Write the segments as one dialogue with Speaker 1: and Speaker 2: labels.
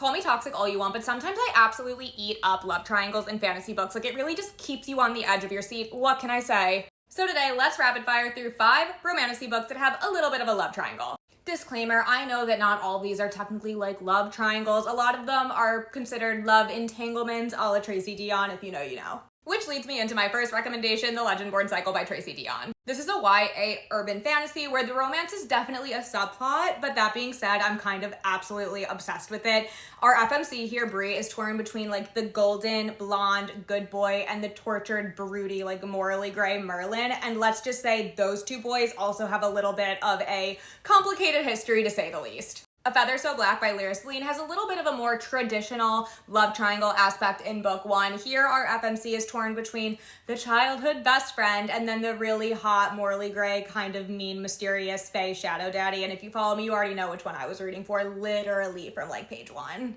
Speaker 1: Call me toxic all you want, but sometimes I absolutely eat up love triangles in fantasy books. Like, it really just keeps you on the edge of your seat. What can I say? So today, let's rapid fire through 5 romantasy books that have a little bit of a love triangle. Disclaimer, I know that not all of these are technically like love triangles. A lot of them are considered love entanglements a la Tracy Deonn, if you know, you know. Which leads me into my first recommendation, The Legendborn Cycle by Tracy Deonn. This is a YA urban fantasy where the romance is definitely a subplot, but that being said, I'm kind of absolutely obsessed with it. Our FMC here, Brie, is torn between like the golden, blonde, good boy and the tortured, broody, like morally gray Merlin. And let's just say those two boys also have a little bit of a complicated history, to say the least. A Feather So Black by Lyra Celine has a little bit of a more traditional love triangle aspect in book 1. Here, our FMC is torn between the childhood best friend and then the really hot, morally gray, kind of mean, mysterious fae shadow daddy. And if you follow me, you already know which one I was rooting for, literally from like page 1.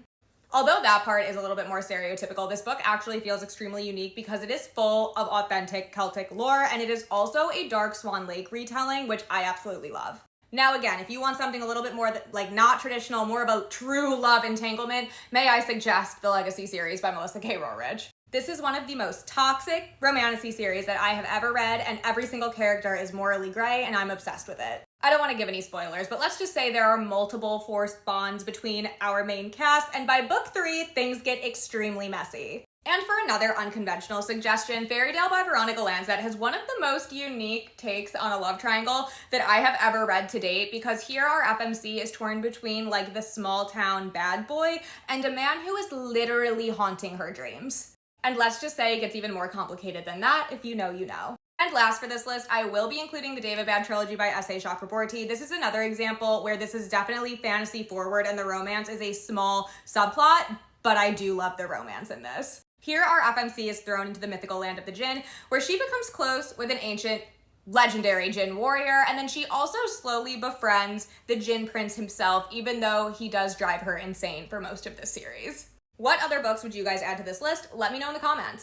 Speaker 1: Although that part is a little bit more stereotypical, this book actually feels extremely unique because it is full of authentic Celtic lore, and it is also a Dark Swan Lake retelling, which I absolutely love. Now again, if you want something a little bit more like not traditional, more about true love entanglement, may I suggest the Legacy series by Melissa K. Roeridge. This is one of the most toxic romantasy series that I have ever read, and every single character is morally gray, and I'm obsessed with it. I don't want to give any spoilers, but let's just say there are multiple forced bonds between our main cast, and by book 3, things get extremely messy. And for another unconventional suggestion, Fairyale by Veronica Lansett has one of the most unique takes on a love triangle that I have ever read to date, because here our FMC is torn between like the small town bad boy and a man who is literally haunting her dreams. And let's just say it gets even more complicated than that. If you know, you know. And last for this list, I will be including the David Bad trilogy by S.A. Chakraborty. This is another example where this is definitely fantasy forward and the romance is a small subplot, but I do love the romance in this. Here, our FMC is thrown into the mythical land of the Jinn, where she becomes close with an ancient, legendary Jinn warrior, and then she also slowly befriends the Jinn prince himself, even though he does drive her insane for most of this series. What other books would you guys add to this list? Let me know in the comments.